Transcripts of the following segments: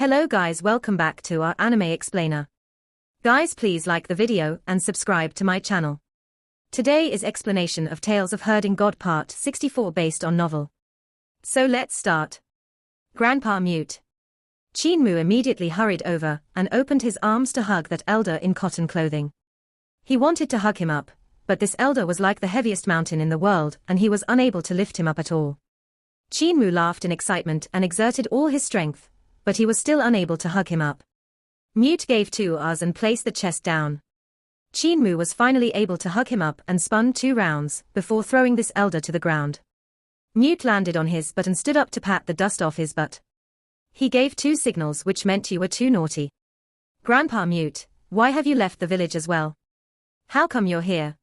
Hello guys, welcome back to our anime explainer. Guys, please like the video and subscribe to my channel. Today is explanation of Tales of Herding God Part 64 based on novel. So let's start. Grandpa Mute. Qin Mu immediately hurried over and opened his arms to hug that elder in cotton clothing. He wanted to hug him up, but this elder was like the heaviest mountain in the world and he was unable to lift him up at all. Qin Mu laughed in excitement and exerted all his strength, but he was still unable to hug him up. Mute gave 2 ahs and placed the chest down. Qin Mu was finally able to hug him up and spun 2 rounds before throwing this elder to the ground. Mute landed on his butt and stood up to pat the dust off his butt. He gave 2 signals which meant you were too naughty. Grandpa Mute, why have you left the village as well? How come you're here?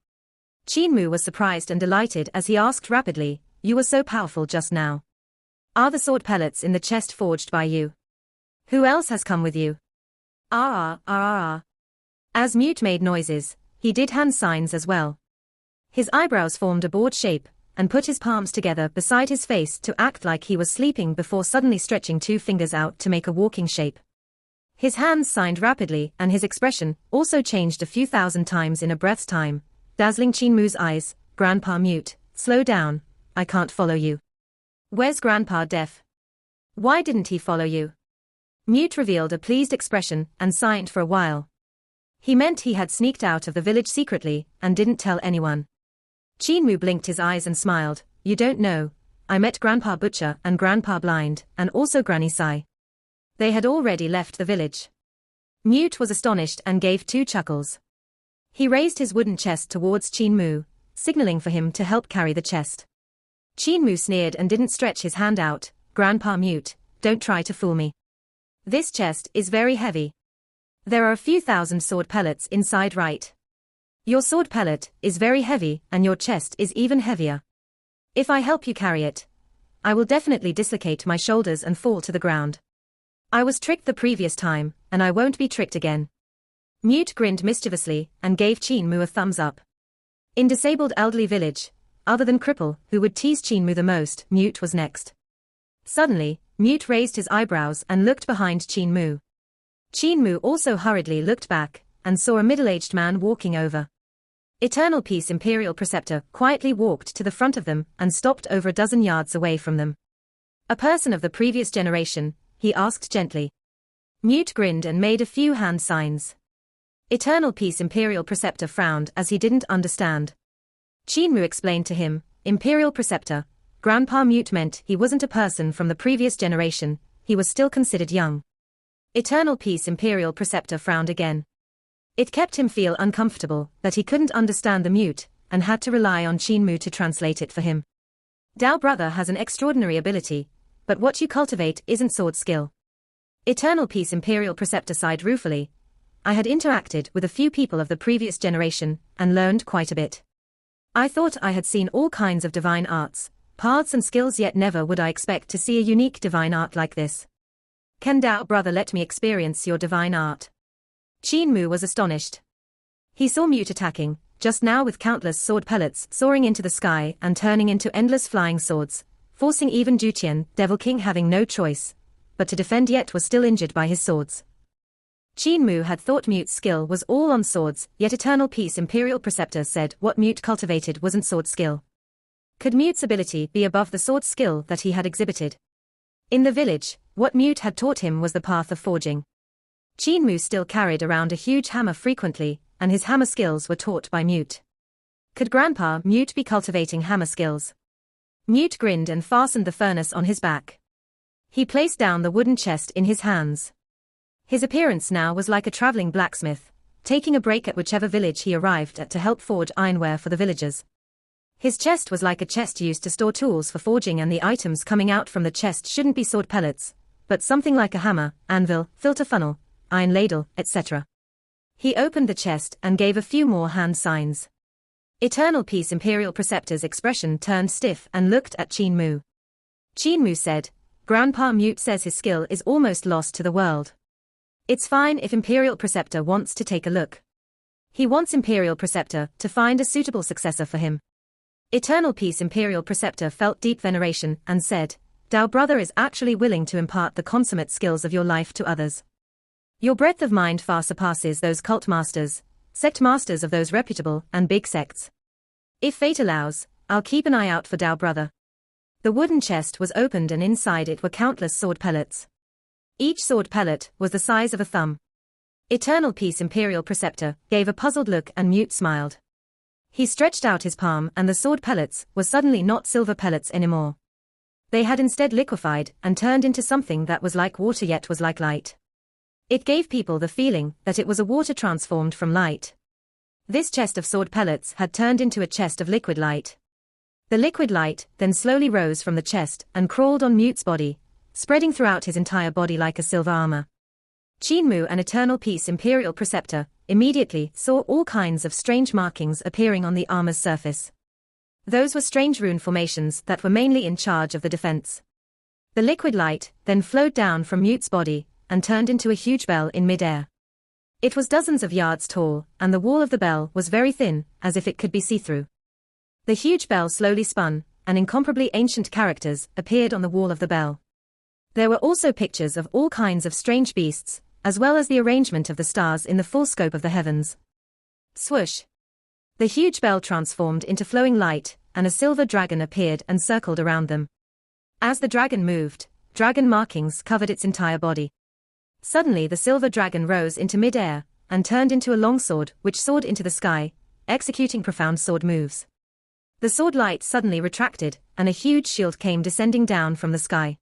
Qin Mu was surprised and delighted as he asked rapidly, you were so powerful just now. Are the sword pellets in the chest forged by you? Who else has come with you? As Mute made noises, he did hand signs as well. His eyebrows formed a board shape, and put his palms together beside his face to act like he was sleeping before suddenly stretching 2 fingers out to make a walking shape. His hands signed rapidly and his expression also changed a few thousand times in a breath's time, dazzling Qin Mu's eyes. Grandpa Mute, slow down, I can't follow you. Where's Grandpa Deaf? Why didn't he follow you? Mute revealed a pleased expression and signed for a while. He meant he had sneaked out of the village secretly and didn't tell anyone. Qin Mu blinked his eyes and smiled, you don't know, I met Grandpa Butcher and Grandpa Blind and also Granny Sai. They had already left the village. Mute was astonished and gave 2 chuckles. He raised his wooden chest towards Qin Mu, signaling for him to help carry the chest. Qin Mu sneered and didn't stretch his hand out, Grandpa Mute, don't try to fool me. This chest is very heavy. There are a few thousand sword pellets inside, right? Your sword pellet is very heavy and your chest is even heavier. If I help you carry it, I will definitely dislocate my shoulders and fall to the ground. I was tricked the previous time, and I won't be tricked again. Mute grinned mischievously and gave Qin Mu a thumbs up. In disabled elderly village, other than Cripple, who would tease Qin Mu the most, Mute was next. Suddenly, Mute raised his eyebrows and looked behind Qin Mu. Qin Mu also hurriedly looked back, and saw a middle-aged man walking over. Eternal Peace Imperial Preceptor quietly walked to the front of them and stopped over a dozen yards away from them. A person of the previous generation, he asked gently. Mute grinned and made a few hand signs. Eternal Peace Imperial Preceptor frowned as he didn't understand. Qin Mu explained to him, Imperial Preceptor, Grandpa Mute meant he wasn't a person from the previous generation, he was still considered young. Eternal Peace Imperial Preceptor frowned again. It kept him feel uncomfortable that he couldn't understand the Mute, and had to rely on Qin Mu to translate it for him. Dao brother has an extraordinary ability, but what you cultivate isn't sword skill. Eternal Peace Imperial Preceptor sighed ruefully. I had interacted with a few people of the previous generation, and learned quite a bit. I thought I had seen all kinds of divine arts, paths and skills, yet never would I expect to see a unique divine art like this. Can Dao brother let me experience your divine art? Qin Mu was astonished. He saw Mute attacking, just now with countless sword pellets soaring into the sky and turning into endless flying swords, forcing even Juqian, Devil King, having no choice but to defend, yet was still injured by his swords. Qin Mu had thought Mute's skill was all on swords, yet Eternal Peace Imperial Preceptor said what Mute cultivated wasn't sword skill. Could Mute's ability be above the sword skill that he had exhibited? In the village, what Mute had taught him was the path of forging. Qin Mu still carried around a huge hammer frequently, and his hammer skills were taught by Mute. Could Grandpa Mute be cultivating hammer skills? Mute grinned and fastened the furnace on his back. He placed down the wooden chest in his hands. His appearance now was like a traveling blacksmith, taking a break at whichever village he arrived at to help forge ironware for the villagers. His chest was like a chest used to store tools for forging, and the items coming out from the chest shouldn't be sword pellets, but something like a hammer, anvil, filter funnel, iron ladle, etc. He opened the chest and gave a few more hand signs. Eternal Peace Imperial Preceptor's expression turned stiff and looked at Qin Mu. Qin Mu said, Grandpa Mute says his skill is almost lost to the world. It's fine if Imperial Preceptor wants to take a look. He wants Imperial Preceptor to find a suitable successor for him. Eternal Peace Imperial Preceptor felt deep veneration and said, Tao brother is actually willing to impart the consummate skills of your life to others. Your breadth of mind far surpasses those cult masters, sect masters of those reputable and big sects. If fate allows, I'll keep an eye out for Tao brother. The wooden chest was opened and inside it were countless sword pellets. Each sword pellet was the size of a thumb. Eternal Peace Imperial Preceptor gave a puzzled look and Mute smiled. He stretched out his palm and the sword pellets were suddenly not silver pellets anymore. They had instead liquefied and turned into something that was like water yet was like light. It gave people the feeling that it was a water transformed from light. This chest of sword pellets had turned into a chest of liquid light. The liquid light then slowly rose from the chest and crawled on Mute's body, spreading throughout his entire body like a silver armor. Qin Mu and Eternal Peace Imperial Preceptor immediately saw all kinds of strange markings appearing on the armor's surface. Those were strange rune formations that were mainly in charge of the defense. The liquid light then flowed down from Mute's body and turned into a huge bell in mid-air. It was dozens of yards tall, and the wall of the bell was very thin, as if it could be see-through. The huge bell slowly spun, and incomparably ancient characters appeared on the wall of the bell. There were also pictures of all kinds of strange beasts, as well as the arrangement of the stars in the full scope of the heavens. Swoosh! The huge bell transformed into flowing light, and a silver dragon appeared and circled around them. As the dragon moved, dragon markings covered its entire body. Suddenly the silver dragon rose into mid-air, and turned into a long sword which soared into the sky, executing profound sword moves. The sword light suddenly retracted, and a huge shield came descending down from the sky.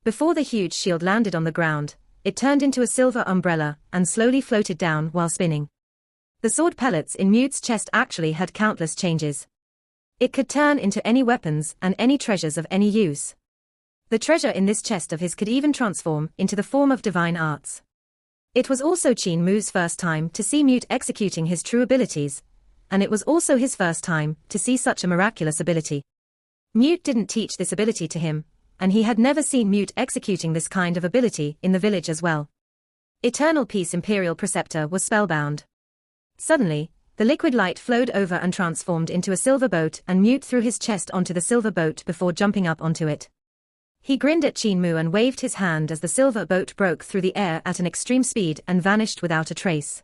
Before the huge shield landed on the ground, it turned into a silver umbrella, and slowly floated down while spinning. The sword pellets in Mute's chest actually had countless changes. It could turn into any weapons and any treasures of any use. The treasure in this chest of his could even transform into the form of divine arts. It was also Qin Mu's first time to see Mute executing his true abilities, and it was also his first time to see such a miraculous ability. Mute didn't teach this ability to him, and he had never seen Mute executing this kind of ability in the village as well. Eternal Peace Imperial Preceptor was spellbound. Suddenly, the liquid light flowed over and transformed into a silver boat, and Mute threw his chest onto the silver boat before jumping up onto it. He grinned at Qin Mu and waved his hand as the silver boat broke through the air at an extreme speed and vanished without a trace.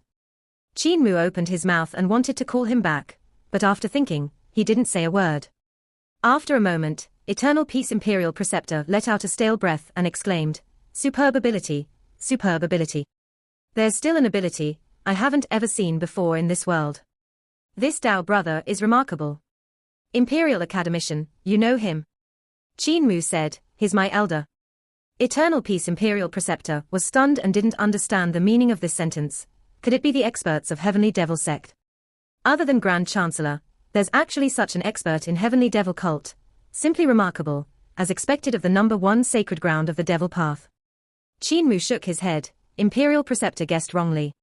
Qin Mu opened his mouth and wanted to call him back, but after thinking, he didn't say a word. After a moment, Eternal Peace Imperial Preceptor let out a stale breath and exclaimed, "Superb ability, superb ability. There's still an ability I haven't ever seen before in this world. This Tao brother is remarkable. Imperial Academician, you know him?" Qin Mu said, "He's my elder." Eternal Peace Imperial Preceptor was stunned and didn't understand the meaning of this sentence. Could it be the experts of Heavenly Devil sect? Other than Grand Chancellor, there's actually such an expert in Heavenly Devil cult. Simply remarkable, as expected of the #1 sacred ground of the Devil Path. Qin Mu shook his head. Imperial Preceptor guessed wrongly.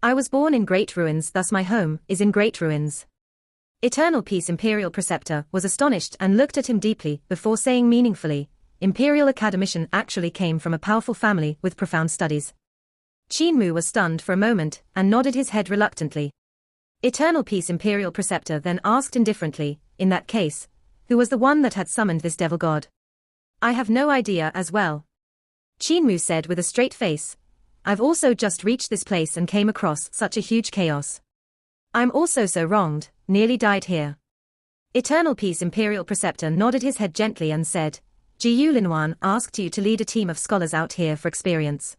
I was born in great ruins, thus my home is in great ruins. Eternal Peace Imperial Preceptor was astonished and looked at him deeply before saying meaningfully, Imperial Academician actually came from a powerful family with profound studies. Qin Mu was stunned for a moment and nodded his head reluctantly. Eternal Peace Imperial Preceptor then asked indifferently, in that case, who was the one that had summoned this devil god? I have no idea as well. Qin Mu said with a straight face, I've also just reached this place and came across such a huge chaos. I'm also so wronged, nearly died here. Eternal Peace Imperial Preceptor nodded his head gently and said, Jiyu Linwan asked you to lead a team of scholars out here for experience.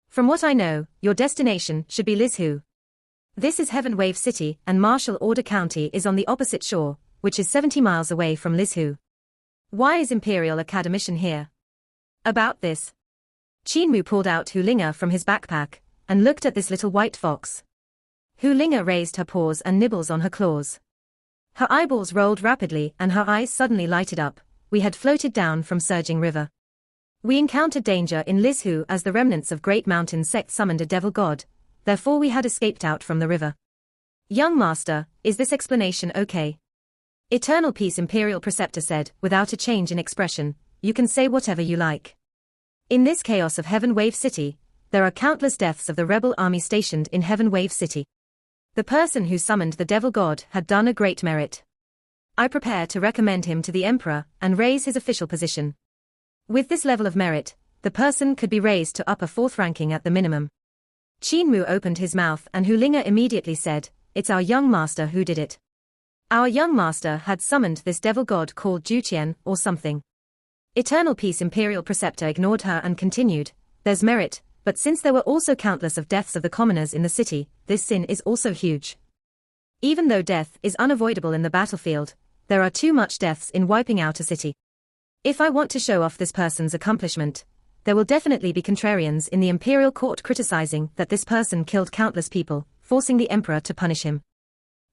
From what I know, your destination should be Lizhu. This is Heaven Wave City and Martial Order County is on the opposite shore, which is 70 miles away from Lizhu. Why is Imperial Academician here? About this. Qin Mu pulled out Hu Linga from his backpack, and looked at this little white fox. Hu Linga raised her paws and nibbles on her claws. Her eyeballs rolled rapidly and her eyes suddenly lighted up. We had floated down from surging river. We encountered danger in Lizhu as the remnants of Great Mountain sect summoned a devil god, therefore we had escaped out from the river. Young master, is this explanation okay? Eternal Peace Imperial Preceptor said, without a change in expression, you can say whatever you like. In this chaos of Heaven Wave City, there are countless deaths of the rebel army stationed in Heaven Wave City. The person who summoned the devil god had done a great merit. I prepare to recommend him to the Emperor and raise his official position. With this level of merit, the person could be raised to upper 4th ranking at the minimum. Qin Mu opened his mouth and Hu Linga immediately said, "It's our young master who did it. Our young master had summoned this devil god called Juqian or something." Eternal Peace Imperial Preceptor ignored her and continued, "There's merit, but since there were also countless of deaths of the commoners in the city, this sin is also huge. Even though death is unavoidable in the battlefield, there are too much deaths in wiping out a city. If I want to show off this person's accomplishment, there will definitely be contrarians in the imperial court criticizing that this person killed countless people, forcing the emperor to punish him.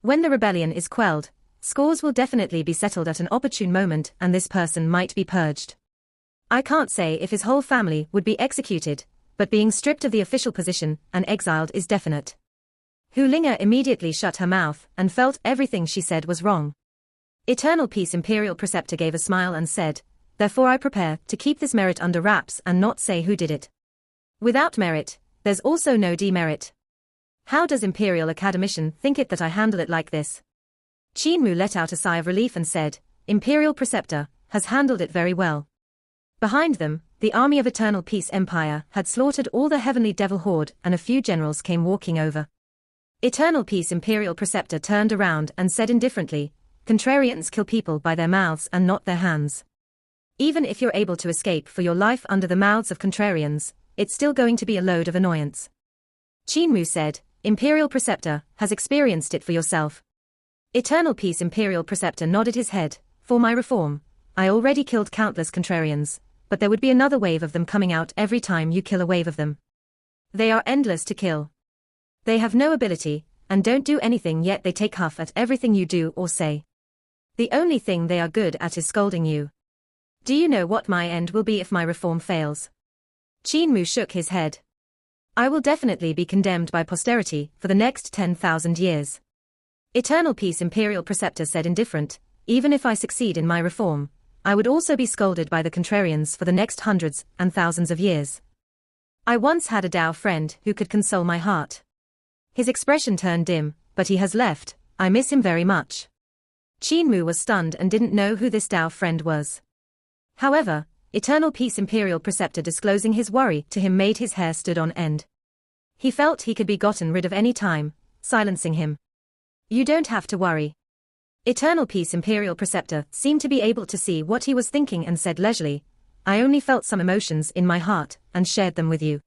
When the rebellion is quelled, scores will definitely be settled at an opportune moment and this person might be purged. I can't say if his whole family would be executed, but being stripped of the official position and exiled is definite." Hu Linga immediately shut her mouth and felt everything she said was wrong. Eternal Peace Imperial Preceptor gave a smile and said, "Therefore I prepare to keep this merit under wraps and not say who did it. Without merit, there's also no demerit. How does Imperial Academician think it that I handle it like this?" Qin Mu let out a sigh of relief and said, "Imperial Preceptor has handled it very well." Behind them, the army of Eternal Peace Empire had slaughtered all the heavenly devil horde and a few generals came walking over. Eternal Peace Imperial Preceptor turned around and said indifferently, "Contrarians kill people by their mouths and not their hands. Even if you're able to escape for your life under the mouths of contrarians, it's still going to be a load of annoyance." Qin Mu said, "Imperial Preceptor has experienced it for yourself." Eternal Peace Imperial Preceptor nodded his head, "For my reform, I already killed countless contrarians, but there would be another wave of them coming out every time you kill a wave of them. They are endless to kill. They have no ability, and don't do anything yet they take huff at everything you do or say. The only thing they are good at is scolding you. Do you know what my end will be if my reform fails?" Qin Mu shook his head. "I will definitely be condemned by posterity for the next 10,000 years." Eternal Peace Imperial Preceptor said indifferent, "Even if I succeed in my reform, I would also be scolded by the contrarians for the next hundreds and thousands of years. I once had a Dao friend who could console my heart. His expression turned dim, but he has left, I miss him very much." Qin Mu was stunned and didn't know who this Dao friend was. However, Eternal Peace Imperial Preceptor disclosing his worry to him made his hair stood on end. He felt he could be gotten rid of any time, silencing him. "You don't have to worry." Eternal Peace Imperial Preceptor seemed to be able to see what he was thinking and said leisurely, "I only felt some emotions in my heart and shared them with you.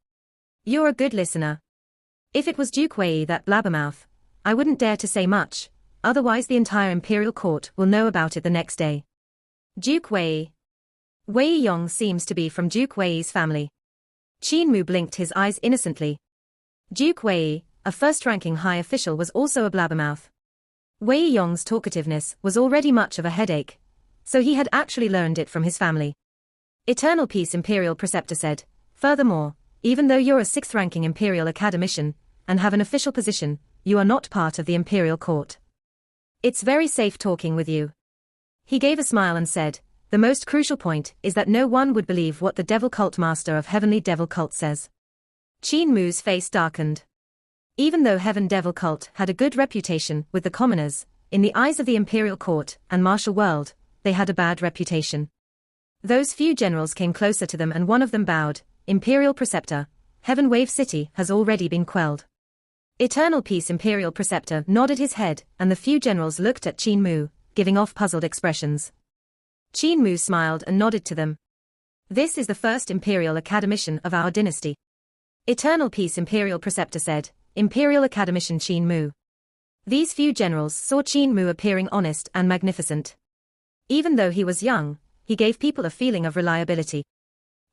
You're a good listener. If it was Duke Wei that blabbermouth, I wouldn't dare to say much, otherwise the entire Imperial Court will know about it the next day." Duke Wei. Wei Yong seems to be from Duke Wei's family. Qin Mu blinked his eyes innocently. Duke Wei, a first-ranking high official, was also a blabbermouth. Wei Yong's talkativeness was already much of a headache, so he had actually learned it from his family. Eternal Peace Imperial Preceptor said, "Furthermore, even though you're a 6th-ranking Imperial Academician and have an official position, you are not part of the Imperial Court. It's very safe talking with you." He gave a smile and said, "The most crucial point is that no one would believe what the Devil Cult Master of Heavenly Devil Cult says." Qin Mu's face darkened. Even though Heaven Devil Cult had a good reputation with the commoners, in the eyes of the Imperial Court and martial world, they had a bad reputation. Those few generals came closer to them and one of them bowed, "Imperial Preceptor, Heaven Wave City has already been quelled." Eternal Peace Imperial Preceptor nodded his head and the few generals looked at Qin Mu, giving off puzzled expressions. Qin Mu smiled and nodded to them. "This is the first Imperial Academician of our dynasty." Eternal Peace Imperial Preceptor said, "Imperial Academician Qin Mu." These few generals saw Qin Mu appearing honest and magnificent. Even though he was young, he gave people a feeling of reliability.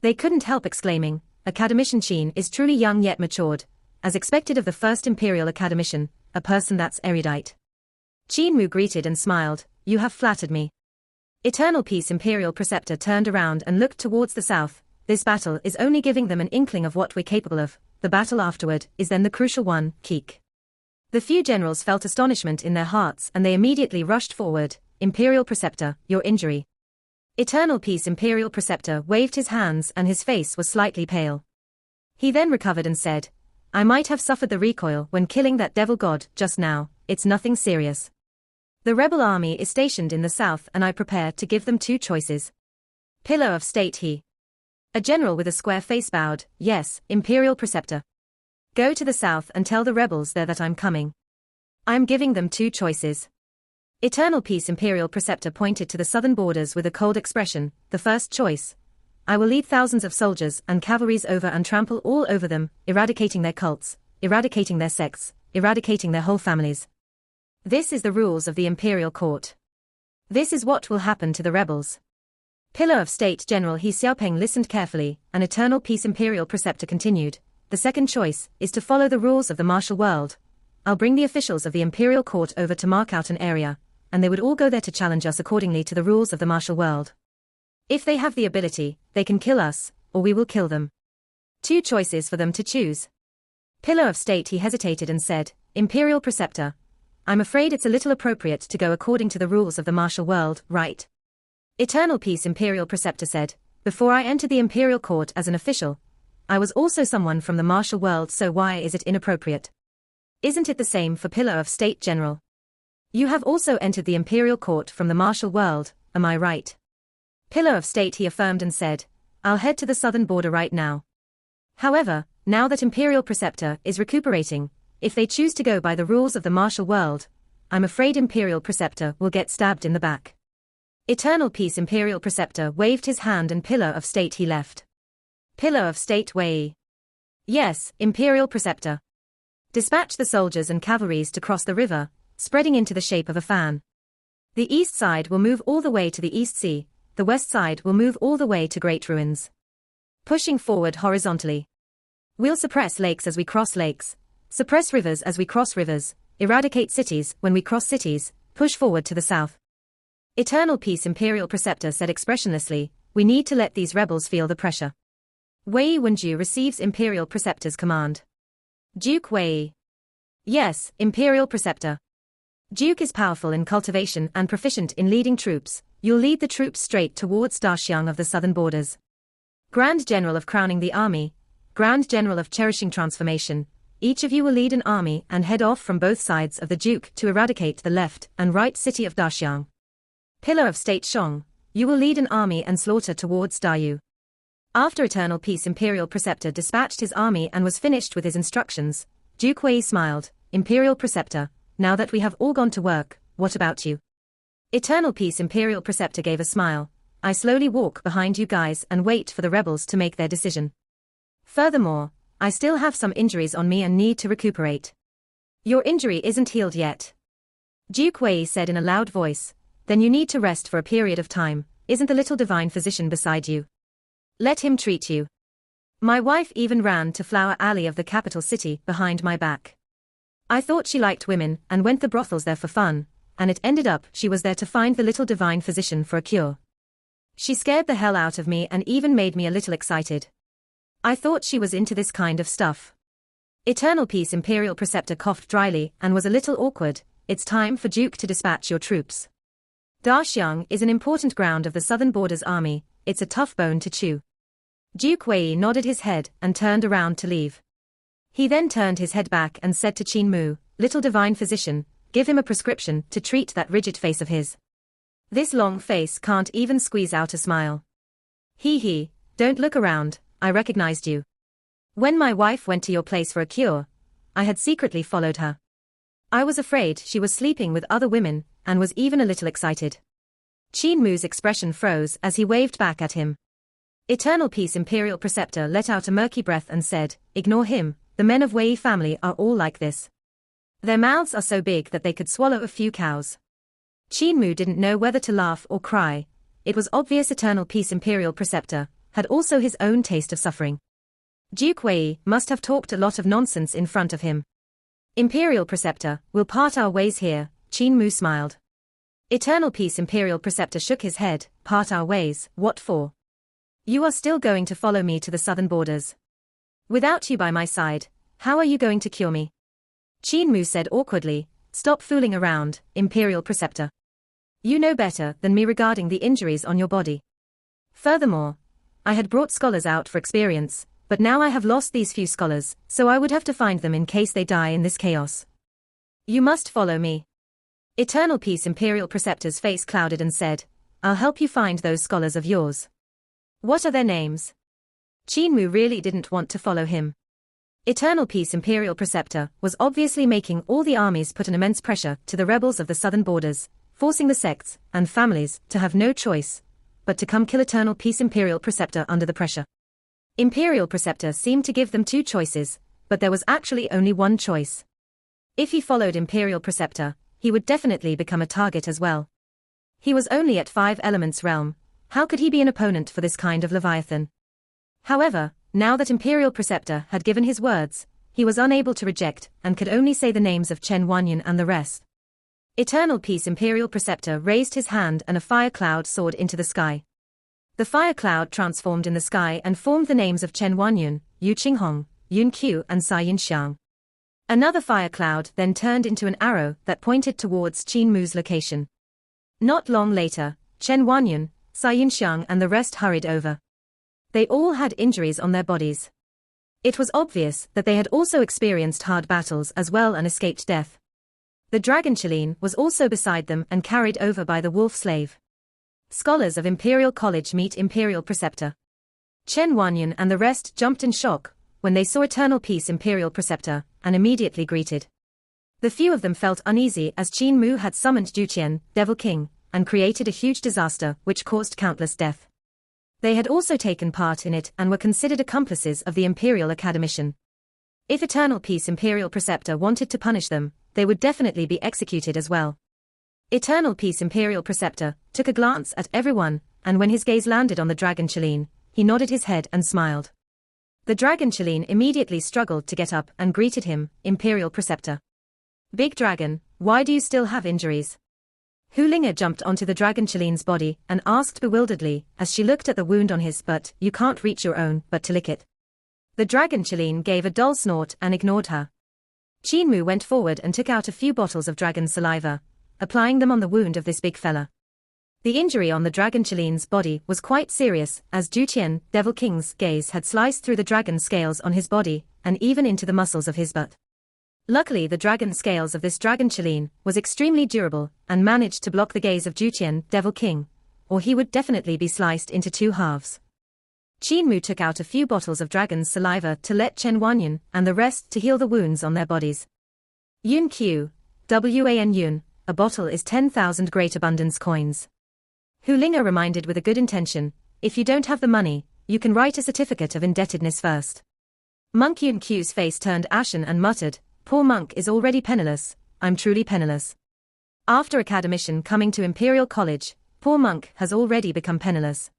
They couldn't help exclaiming, "Academician Qin is truly young yet matured, as expected of the first Imperial Academician, a person that's erudite." Qin Mu greeted and smiled, "You have flattered me." Eternal Peace Imperial Preceptor turned around and looked towards the south. "This battle is only giving them an inkling of what we're capable of. The battle afterward is then the crucial one, Keek." The few generals felt astonishment in their hearts and they immediately rushed forward. "Imperial Preceptor, your injury." Eternal Peace Imperial Preceptor waved his hands and his face was slightly pale. He then recovered and said, "I might have suffered the recoil when killing that devil god just now, it's nothing serious. The rebel army is stationed in the south and I prepare to give them two choices. Pillar of State he A general with a square face bowed, yes, Imperial Preceptor. Go to the south and tell the rebels there that I'm coming. I'm giving them two choices. Eternal Peace Imperial Preceptor pointed to the southern borders with a cold expression. The first choice. I will lead thousands of soldiers and cavalries over and trample all over them, eradicating their cults, eradicating their sects, eradicating their whole families. This is the rules of the Imperial Court. This is what will happen to the rebels. Pillar of State General He Xiaopeng listened carefully, and Eternal Peace Imperial Preceptor continued. The second choice is to follow the rules of the martial world. I'll bring the officials of the Imperial Court over to mark out an area, and they would all go there to challenge us accordingly to the rules of the martial world. If they have the ability, they can kill us, or we will kill them. Two choices for them to choose. Pillar of State he hesitated and said, Imperial Preceptor, I'm afraid it's a little appropriate to go according to the rules of the martial world, right? Eternal Peace Imperial Preceptor said, before I entered the Imperial Court as an official, I was also someone from the martial world, so why is it inappropriate? Isn't it the same for Pillar of State General? You have also entered the Imperial Court from the martial world, am I right? Pillar of State he affirmed and said, I'll head to the southern border right now. However, now that Imperial Preceptor is recuperating, if they choose to go by the rules of the martial world, I'm afraid Imperial Preceptor will get stabbed in the back. Eternal Peace Imperial Preceptor waved his hand and Pillar of State he left. Pillar of State Wei. Yes, Imperial Preceptor. Dispatch the soldiers and cavalries to cross the river, spreading into the shape of a fan. The east side will move all the way to the East Sea, the west side will move all the way to Great Ruins. Pushing forward horizontally. We'll suppress lakes as we cross lakes, suppress rivers as we cross rivers, eradicate cities when we cross cities, push forward to the south. Eternal Peace Imperial Preceptor said expressionlessly, we need to let these rebels feel the pressure. Wei Wenju receives Imperial Preceptor's command. Duke Wei. Yes, Imperial Preceptor. Duke is powerful in cultivation and proficient in leading troops. You'll lead the troops straight towards Daxiang of the southern borders. Grand General of Crowning the Army, Grand General of Cherishing Transformation, each of you will lead an army and head off from both sides of the Duke to eradicate the left and right city of Daxiang. Pillar of State Shong, you will lead an army and slaughter towards Dayu. After Eternal Peace Imperial Preceptor dispatched his army and was finished with his instructions, Duke Wei smiled, Imperial Preceptor, now that we have all gone to work, what about you? Eternal Peace Imperial Preceptor gave a smile, I slowly walk behind you guys and wait for the rebels to make their decision. Furthermore, I still have some injuries on me and need to recuperate. Your injury isn't healed yet. Duke Wei said in a loud voice, then you need to rest for a period of time, isn't the little divine physician beside you? Let him treat you. My wife even ran to Flower Alley of the capital city behind my back. I thought she liked women and went the brothels there for fun, and it ended up she was there to find the little divine physician for a cure. She scared the hell out of me and even made me a little excited. I thought she was into this kind of stuff. Eternal Peace Imperial Preceptor coughed dryly and was a little awkward. It's time for Duke to dispatch your troops. Daxiang is an important ground of the southern borders army, it's a tough bone to chew. Duke Wei nodded his head and turned around to leave. He then turned his head back and said to Qin Mu, little divine physician, give him a prescription to treat that rigid face of his. This long face can't even squeeze out a smile. He, don't look around, I recognized you. When my wife went to your place for a cure, I had secretly followed her. I was afraid she was sleeping with other women, and was even a little excited. Qin Mu's expression froze as he waved back at him. Eternal Peace Imperial Preceptor let out a murky breath and said, ignore him, the men of Wei family are all like this. Their mouths are so big that they could swallow a few cows. Qin Mu didn't know whether to laugh or cry. It was obvious Eternal Peace Imperial Preceptor had also his own taste of suffering. Duke Wei must have talked a lot of nonsense in front of him. Imperial Preceptor, we'll part our ways here, Qin Mu smiled. Eternal Peace Imperial Preceptor shook his head, part our ways, what for? You are still going to follow me to the southern borders. Without you by my side, how are you going to cure me? Qin Mu said awkwardly, stop fooling around, Imperial Preceptor. You know better than me regarding the injuries on your body. Furthermore, I had brought scholars out for experience, but now I have lost these few scholars, so I would have to find them in case they die in this chaos. You must follow me. Eternal Peace Imperial Preceptor's face clouded and said, I'll help you find those scholars of yours. What are their names? Qin Mu really didn't want to follow him. Eternal Peace Imperial Preceptor was obviously making all the armies put an immense pressure to the rebels of the southern borders, forcing the sects and families to have no choice but to come kill Eternal Peace Imperial Preceptor under the pressure. Imperial Preceptor seemed to give them two choices, but there was actually only one choice. If he followed Imperial Preceptor, he would definitely become a target as well. He was only at 5 elements realm, how could he be an opponent for this kind of Leviathan? However, now that Imperial Preceptor had given his words, he was unable to reject and could only say the names of Chen Wanyan and the rest. Eternal Peace Imperial Preceptor raised his hand and a fire cloud soared into the sky. The fire cloud transformed in the sky and formed the names of Chen Wanyan, Yu Qinghong, Yun Qiu and Sai Yinxiang. Another fire cloud then turned into an arrow that pointed towards Qin Mu's location. Not long later, Chen Wanyan, Sai Yinxiang and the rest hurried over. They all had injuries on their bodies. It was obvious that they had also experienced hard battles as well and escaped death. The dragon Qilin was also beside them and carried over by the wolf slave. Scholars of Imperial College meet Imperial Preceptor. Chen Wanyan and the rest jumped in shock when they saw Eternal Peace Imperial Preceptor and immediately greeted. The few of them felt uneasy as Qin Mu had summoned Duqian, Devil King, and created a huge disaster which caused countless death. They had also taken part in it and were considered accomplices of the Imperial Academician. If Eternal Peace Imperial Preceptor wanted to punish them, they would definitely be executed as well. Eternal Peace Imperial Preceptor took a glance at everyone, and when his gaze landed on the dragon Qilin, he nodded his head and smiled. The dragon Qilin immediately struggled to get up and greeted him, Imperial Preceptor. Big Dragon, why do you still have injuries? Hu Linga jumped onto the dragon Qilin's body and asked bewilderedly as she looked at the wound on his but you can't reach your own but to lick it. The dragon Qilin gave a dull snort and ignored her. Qin Mu went forward and took out a few bottles of dragon saliva, applying them on the wound of this big fella. The injury on the dragon Qilin's body was quite serious as Duqian, Devil King's gaze had sliced through the dragon scales on his body and even into the muscles of his butt. Luckily the dragon scales of this dragon Qilin was extremely durable and managed to block the gaze of Duqian, Devil King, or he would definitely be sliced into 2 halves. Qin Mu took out a few bottles of dragon's saliva to let Chen Wanyan and the rest to heal the wounds on their bodies. Yun Qiu, Wan Yun, a bottle is 10,000 great abundance coins. Hu Linga reminded with a good intention, if you don't have the money, you can write a certificate of indebtedness first. Monk Yun Qiu's face turned ashen and muttered, poor monk is already penniless, I'm truly penniless. After academician coming to Imperial College, poor monk has already become penniless.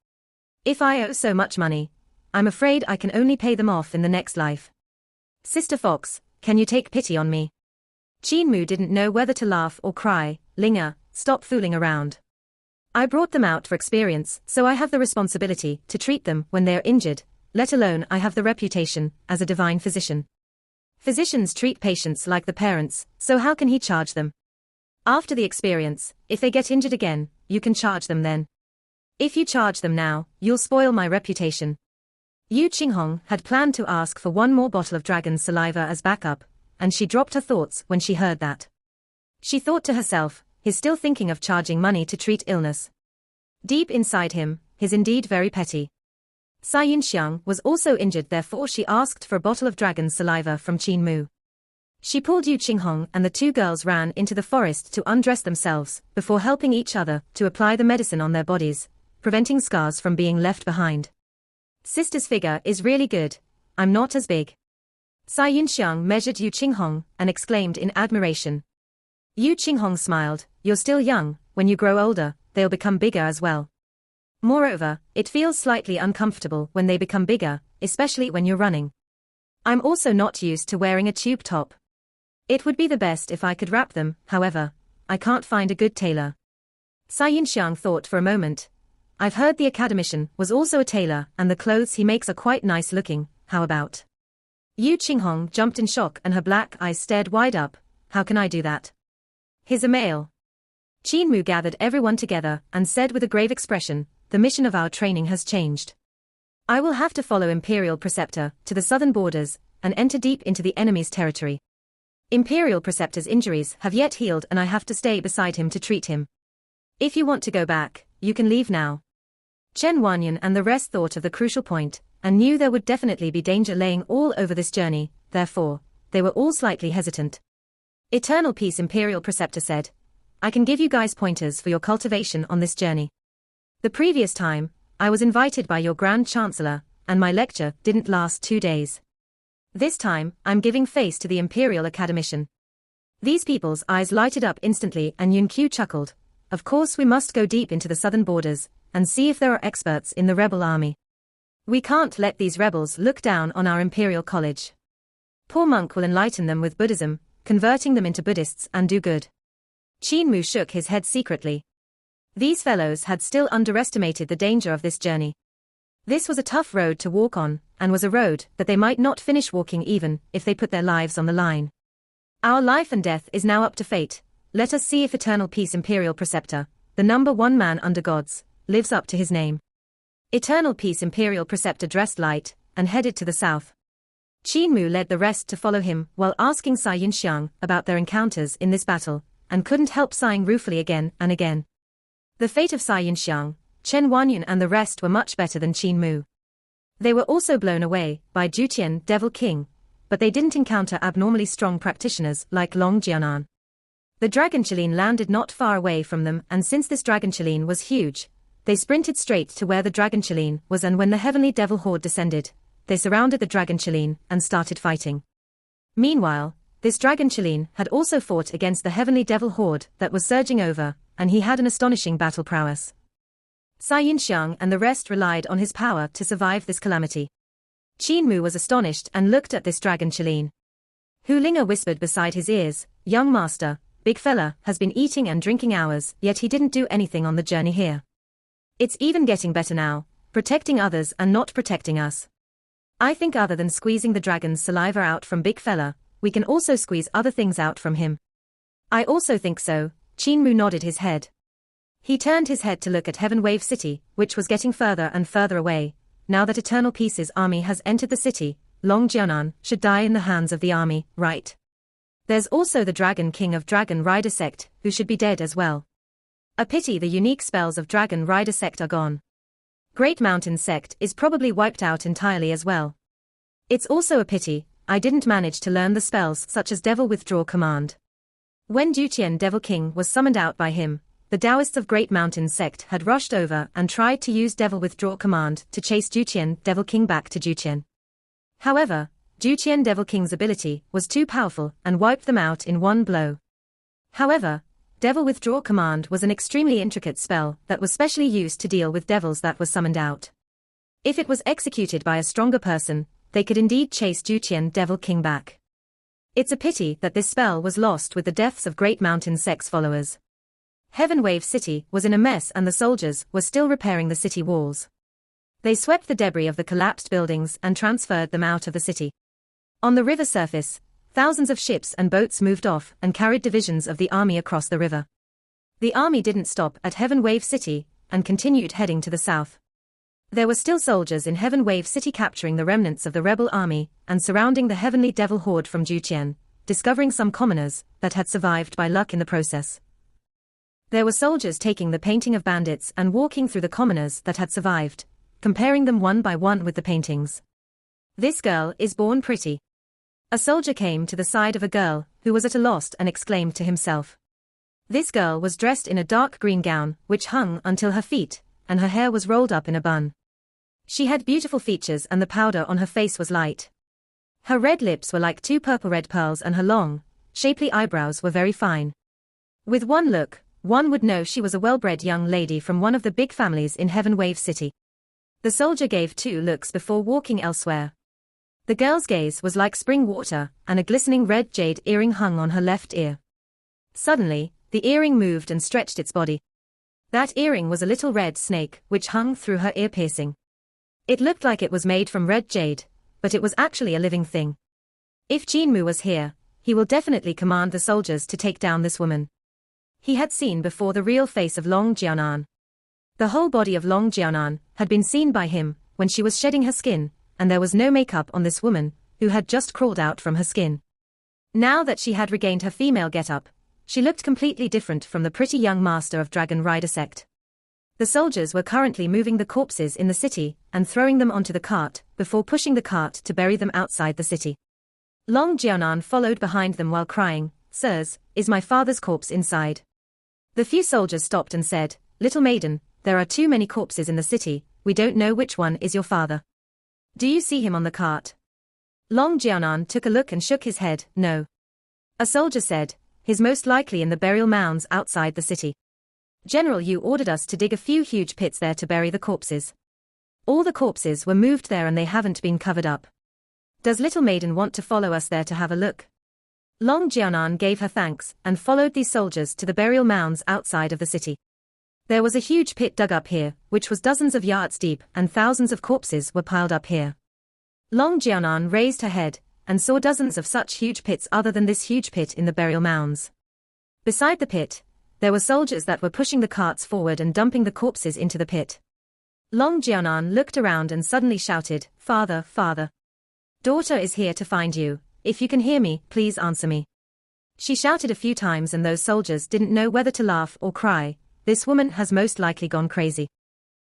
If I owe so much money, I'm afraid I can only pay them off in the next life. Sister Fox, can you take pity on me? Qin Mu didn't know whether to laugh or cry. Linga, stop fooling around. I brought them out for experience, so I have the responsibility to treat them when they are injured, let alone I have the reputation as a divine physician. Physicians treat patients like the parents, so how can he charge them? After the experience, if they get injured again, you can charge them then. If you charge them now, you'll spoil my reputation. Yu Qinghong had planned to ask for one more bottle of dragon's saliva as backup, and she dropped her thoughts when she heard that. She thought to herself, he's still thinking of charging money to treat illness. Deep inside him, he's indeed very petty. Sai Yinxiang was also injured, therefore she asked for a bottle of dragon's saliva from Qin Mu. She pulled Yu Qinghong and the 2 girls ran into the forest to undress themselves, before helping each other to apply the medicine on their bodies, preventing scars from being left behind. Sister's figure is really good, I'm not as big. Sai Yinxiang measured Yu Qinghong and exclaimed in admiration. Yu Qinghong smiled, you're still young, when you grow older, they'll become bigger as well. Moreover, it feels slightly uncomfortable when they become bigger, especially when you're running. I'm also not used to wearing a tube top. It would be the best if I could wrap them, however, I can't find a good tailor. Sai Yinxiang thought for a moment. I've heard the academician was also a tailor and the clothes he makes are quite nice looking, how about? Yu Qinghong jumped in shock and her black eyes stared wide up, how can I do that? He's a male. Qin Mu gathered everyone together and said with a grave expression, the mission of our training has changed. I will have to follow Imperial Preceptor to the southern borders and enter deep into the enemy's territory. Imperial Preceptor's injuries have yet healed and I have to stay beside him to treat him. If you want to go back, you can leave now. Chen Wanyan and the rest thought of the crucial point, and knew there would definitely be danger laying all over this journey, therefore, they were all slightly hesitant. Eternal Peace Imperial Preceptor said, I can give you guys pointers for your cultivation on this journey. The previous time, I was invited by your Grand Chancellor, and my lecture didn't last 2 days. This time, I'm giving face to the Imperial Academician. These people's eyes lighted up instantly and Yun Qiu chuckled. Of course we must go deep into the southern borders, and see if there are experts in the rebel army. We can't let these rebels look down on our Imperial College. Poor monk will enlighten them with Buddhism, converting them into Buddhists and do good. Qin Mu shook his head secretly. These fellows had still underestimated the danger of this journey. This was a tough road to walk on, and was a road that they might not finish walking even if they put their lives on the line. Our life and death is now up to fate. Let us see if Eternal Peace Imperial Preceptor, the #1 man under gods, lives up to his name. Eternal Peace Imperial Preceptor dressed light, and headed to the south. Qin Mu led the rest to follow him while asking Sai Yinxiang about their encounters in this battle, and couldn't help sighing ruefully again and again. The fate of Sai Yinxiang, Chen Wanyun and the rest were much better than Qin Mu. They were also blown away by Jutian Devil King, but they didn't encounter abnormally strong practitioners like Long Jianan. The Dragon Chileen landed not far away from them, and since this Dragon Chileen was huge, they sprinted straight to where the Dragon Chileen was, and when the Heavenly Devil Horde descended, they surrounded the Dragon Chileen and started fighting. Meanwhile, this Dragon Chileen had also fought against the Heavenly Devil Horde that was surging over, and he had an astonishing battle prowess. Sai Yinxiang and the rest relied on his power to survive this calamity. Qin Mu was astonished and looked at this Dragon Chileen. Hu Linga whispered beside his ears, Young Master, big fella has been eating and drinking hours, yet he didn't do anything on the journey here. It's even getting better now, protecting others and not protecting us. I think other than squeezing the dragon's saliva out from big fella, we can also squeeze other things out from him. I also think so, Qin Mu nodded his head. He turned his head to look at Heaven Wave City, which was getting further and further away. Now that Eternal Peace's army has entered the city, Long Jianan should die in the hands of the army, right? There's also the Dragon King of Dragon Rider sect, who should be dead as well. A pity the unique spells of Dragon Rider sect are gone. Great Mountain sect is probably wiped out entirely as well. It's also a pity I didn't manage to learn the spells such as Devil Withdraw Command. When Jutian Devil King was summoned out by him, the Taoists of Great Mountain sect had rushed over and tried to use Devil Withdraw Command to chase Jutian Devil King back to Jutian. However, Jutian Devil King's ability was too powerful and wiped them out in one blow. However, Devil Withdraw Command was an extremely intricate spell that was specially used to deal with devils that were summoned out. If it was executed by a stronger person, they could indeed chase Jutian Devil King back. It's a pity that this spell was lost with the deaths of Great Mountain sect's followers. Heaven Wave City was in a mess and the soldiers were still repairing the city walls. They swept the debris of the collapsed buildings and transferred them out of the city. On the river surface, thousands of ships and boats moved off and carried divisions of the army across the river. The army didn't stop at Heaven Wave City and continued heading to the south. There were still soldiers in Heaven Wave City capturing the remnants of the rebel army and surrounding the Heavenly Devil Horde from Jutian, discovering some commoners that had survived by luck in the process. There were soldiers taking the painting of bandits and walking through the commoners that had survived, comparing them one by one with the paintings. This girl is born pretty. A soldier came to the side of a girl who was at a loss and exclaimed to himself. This girl was dressed in a dark green gown which hung until her feet, and her hair was rolled up in a bun. She had beautiful features and the powder on her face was light. Her red lips were like 2 purple-red pearls and her long, shapely eyebrows were very fine. With one look, one would know she was a well-bred young lady from one of the big families in Heaven Wave City. The soldier gave 2 looks before walking elsewhere. The girl's gaze was like spring water, and a glistening red jade earring hung on her left ear. Suddenly, the earring moved and stretched its body. That earring was a little red snake which hung through her ear piercing. It looked like it was made from red jade, but it was actually a living thing. If Qin Mu was here, he will definitely command the soldiers to take down this woman. He had seen before the real face of Long Jianan. The whole body of Long Jianan had been seen by him when she was shedding her skin, and there was no makeup on this woman, who had just crawled out from her skin. Now that she had regained her female get-up, she looked completely different from the pretty young master of Dragon Rider sect. The soldiers were currently moving the corpses in the city and throwing them onto the cart before pushing the cart to bury them outside the city. Long Jianan followed behind them while crying, "Sirs, is my father's corpse inside?" The few soldiers stopped and said, "Little maiden, there are too many corpses in the city, we don't know which one is your father. Do you see him on the cart?" Long Jianan took a look and shook his head, "No." A soldier said, "He's most likely in the burial mounds outside the city. General Yu ordered us to dig a few huge pits there to bury the corpses. All the corpses were moved there and they haven't been covered up. Does little maiden want to follow us there to have a look?" Long Jianan gave her thanks and followed these soldiers to the burial mounds outside of the city. There was a huge pit dug up here, which was dozens of yards deep, and thousands of corpses were piled up here. Long Jianan raised her head and saw dozens of such huge pits other than this huge pit in the burial mounds. Beside the pit, there were soldiers that were pushing the carts forward and dumping the corpses into the pit. Long Jianan looked around and suddenly shouted, "Father, father. Daughter is here to find you. If you can hear me, please answer me." She shouted a few times and those soldiers didn't know whether to laugh or cry. This woman has most likely gone crazy.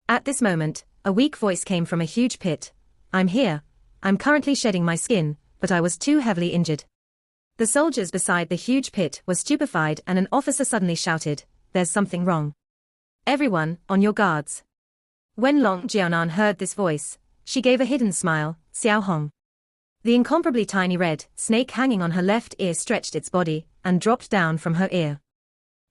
At this moment, a weak voice came from a huge pit. "I'm here. I'm currently shedding my skin, but I was too heavily injured." The soldiers beside the huge pit were stupefied and an officer suddenly shouted, "There's something wrong. Everyone, on your guards." When Long Jianan heard this voice, she gave a hidden smile, "Xiao Hong." The incomparably tiny red snake hanging on her left ear stretched its body and dropped down from her ear.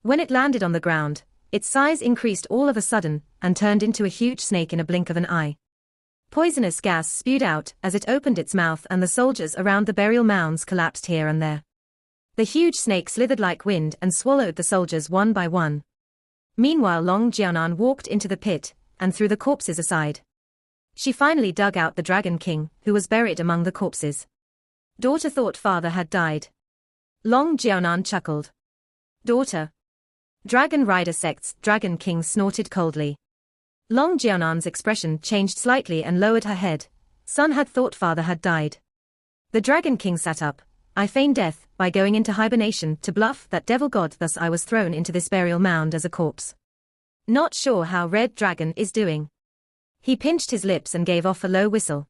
When it landed on the ground, its size increased all of a sudden and turned into a huge snake in a blink of an eye. Poisonous gas spewed out as it opened its mouth and the soldiers around the burial mounds collapsed here and there. The huge snake slithered like wind and swallowed the soldiers one by one. Meanwhile Long Jianan walked into the pit and threw the corpses aside. She finally dug out the Dragon King, who was buried among the corpses. Daughter thought father had died. Long Jianan chuckled. "Daughter." Dragon Rider Sect's Dragon King snorted coldly. Long Jianan's expression changed slightly and lowered her head. Son had thought father had died. The Dragon King sat up. "I feigned death by going into hibernation to bluff that devil god, thus I was thrown into this burial mound as a corpse. Not sure how Red Dragon is doing." He pinched his lips and gave off a low whistle.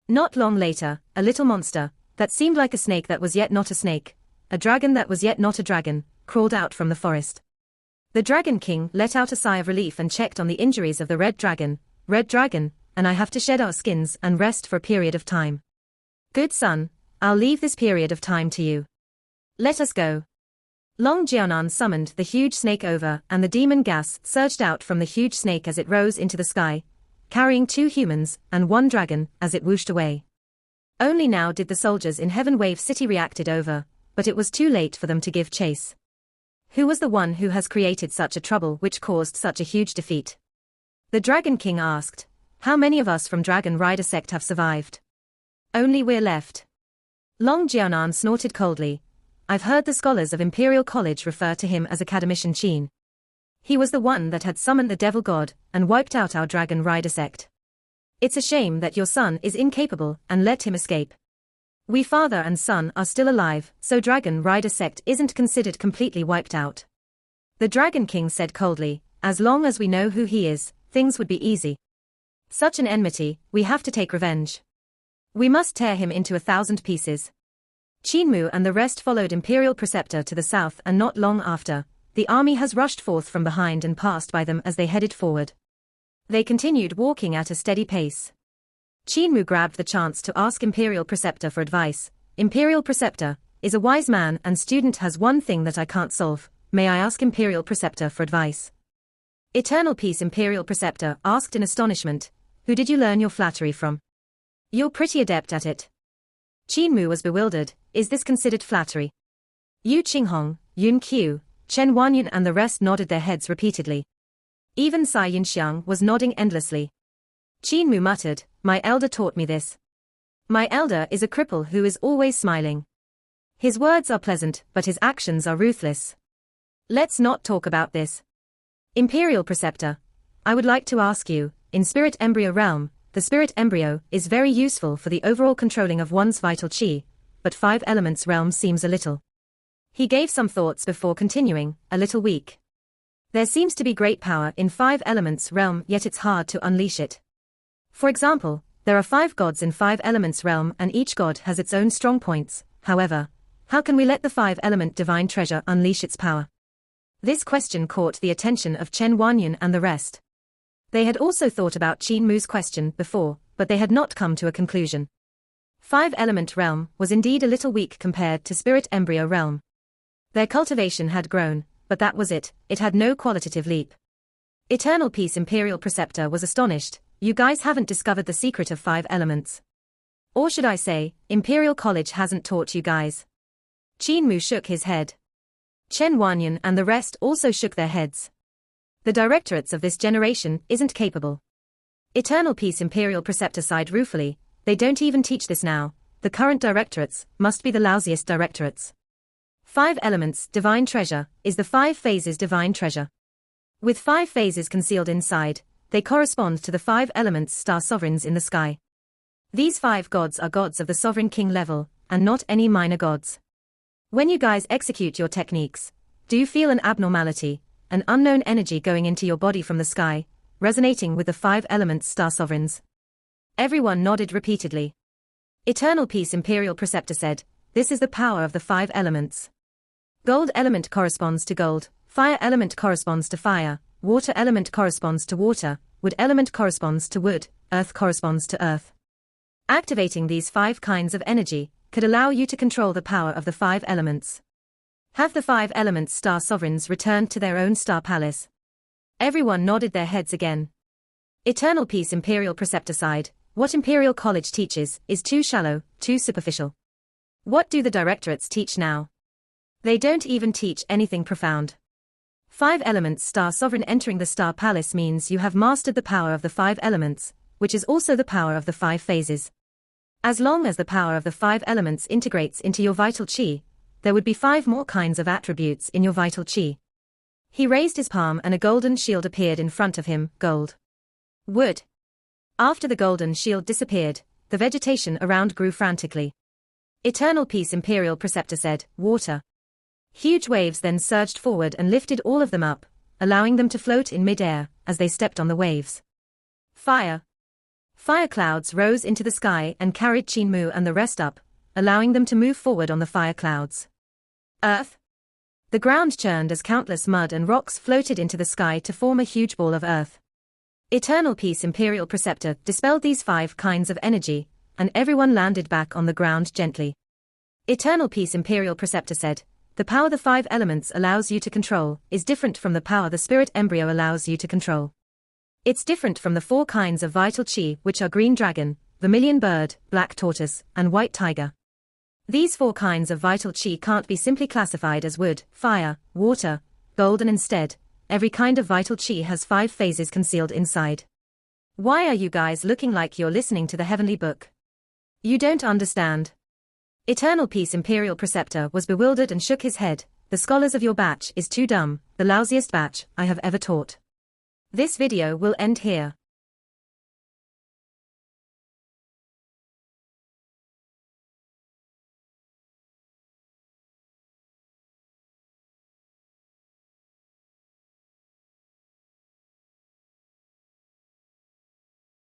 Not long later, a little monster, that seemed like a snake that was yet not a snake, a dragon that was yet not a dragon, crawled out from the forest. The Dragon King let out a sigh of relief and checked on the injuries of the Red Dragon. "Red Dragon, and I have to shed our skins and rest for a period of time. Good son, I'll leave this period of time to you. Let us go." Long Jianan summoned the huge snake over and the demon gas surged out from the huge snake as it rose into the sky, carrying 2 humans and 1 dragon as it whooshed away. Only now did the soldiers in Heaven Wave City reacted over, but it was too late for them to give chase. Who was the one who has created such a trouble which caused such a huge defeat? The Dragon King asked. "How many of us from Dragon Rider Sect have survived?" "Only we're left." Long Jianan snorted coldly. "I've heard the scholars of Imperial College refer to him as Academician Qin. He was the one that had summoned the devil god and wiped out our Dragon Rider Sect. It's a shame that your son is incapable and let him escape. We father and son are still alive, so Dragon Rider Sect isn't considered completely wiped out." The Dragon King said coldly, "As long as we know who he is, things would be easy. Such an enmity, we have to take revenge. We must tear him into 1,000 pieces." Qin Mu and the rest followed Imperial Preceptor to the south, and not long after, the army has rushed forth from behind and passed by them as they headed forward. They continued walking at a steady pace. Qin Mu grabbed the chance to ask Imperial Preceptor for advice. "Imperial Preceptor is a wise man and student has one thing that I can't solve. May I ask Imperial Preceptor for advice?" Eternal Peace Imperial Preceptor asked in astonishment. "Who did you learn your flattery from? You're pretty adept at it." Qin Mu was bewildered. Is this considered flattery? Yu Qinghong, Yun Qiu, Chen Wanyan and the rest nodded their heads repeatedly. Even Sai Yinxiang was nodding endlessly. Qin Mu muttered, "My elder taught me this. My elder is a cripple who is always smiling. His words are pleasant, but his actions are ruthless. Let's not talk about this. Imperial Preceptor, I would like to ask you, in Spirit Embryo Realm, the Spirit Embryo is very useful for the overall controlling of one's vital chi, but 5 Elements Realm seems a little." He gave some thoughts before continuing, "a little weak. There seems to be great power in 5 elements realm, yet it's hard to unleash it. For example, there are 5 gods in 5 elements realm and each god has its own strong points. However, how can we let the 5-element divine treasure unleash its power? This question caught the attention of Chen Wanyan and the rest. They had also thought about Qin Mu's question before, but they had not come to a conclusion. 5-element realm was indeed a little weak compared to spirit embryo realm. Their cultivation had grown, but that was it had no qualitative leap. Eternal Peace Imperial Preceptor was astonished. You guys haven't discovered the secret of 5 elements. Or should I say, Imperial College hasn't taught you guys. Qin Mu shook his head. Chen Wanyan and the rest also shook their heads. The directorates of this generation isn't capable. Eternal Peace Imperial Preceptor sighed ruefully. They don't even teach this now. The current directorates must be the lousiest directorates. 5 elements divine treasure is the 5 phases divine treasure. With 5 phases concealed inside, they correspond to the 5 elements star sovereigns in the sky. These 5 gods are gods of the sovereign king level, and not any minor gods. When you guys execute your techniques, do you feel an abnormality, an unknown energy going into your body from the sky, resonating with the 5 elements star sovereigns? Everyone nodded repeatedly. Eternal Peace Imperial Preceptor said, this is the power of the 5 elements. Gold element corresponds to gold, fire element corresponds to fire, water element corresponds to water, wood element corresponds to wood, earth corresponds to earth. Activating these 5 kinds of energy could allow you to control the power of the 5 elements. Have the 5 elements star sovereigns returned to their own star palace? Everyone nodded their heads again. Eternal Peace Imperial Preceptor sighed. What Imperial College teaches is too shallow, too superficial. What do the directorates teach now? They don't even teach anything profound. 5 elements star sovereign entering the star palace means you have mastered the power of the 5 elements, which is also the power of the 5 phases. As long as the power of the 5 elements integrates into your vital qi, there would be 5 more kinds of attributes in your vital qi. He raised his palm and a golden shield appeared in front of him, gold. Wood. After the golden shield disappeared, the vegetation around grew frantically. Eternal Peace Imperial Preceptor said, water. Huge waves then surged forward and lifted all of them up, allowing them to float in mid-air as they stepped on the waves. Fire. Fire clouds rose into the sky and carried Qin Mu and the rest up, allowing them to move forward on the fire clouds. Earth. The ground churned as countless mud and rocks floated into the sky to form a huge ball of earth. Eternal Peace Imperial Preceptor dispelled these 5 kinds of energy, and everyone landed back on the ground gently. Eternal Peace Imperial Preceptor said, the power the 5 elements allows you to control is different from the power the spirit embryo allows you to control. It's different from the 4 kinds of vital qi, which are green dragon, vermilion bird, black tortoise, and white tiger. These 4 kinds of vital qi can't be simply classified as wood, fire, water, gold, and instead, every kind of vital qi has 5 phases concealed inside. Why are you guys looking like you're listening to the heavenly book? You don't understand. Eternal Peace Imperial Preceptor was bewildered and shook his head. The scholars of your batch is too dumb, the lousiest batch I have ever taught. This video will end here.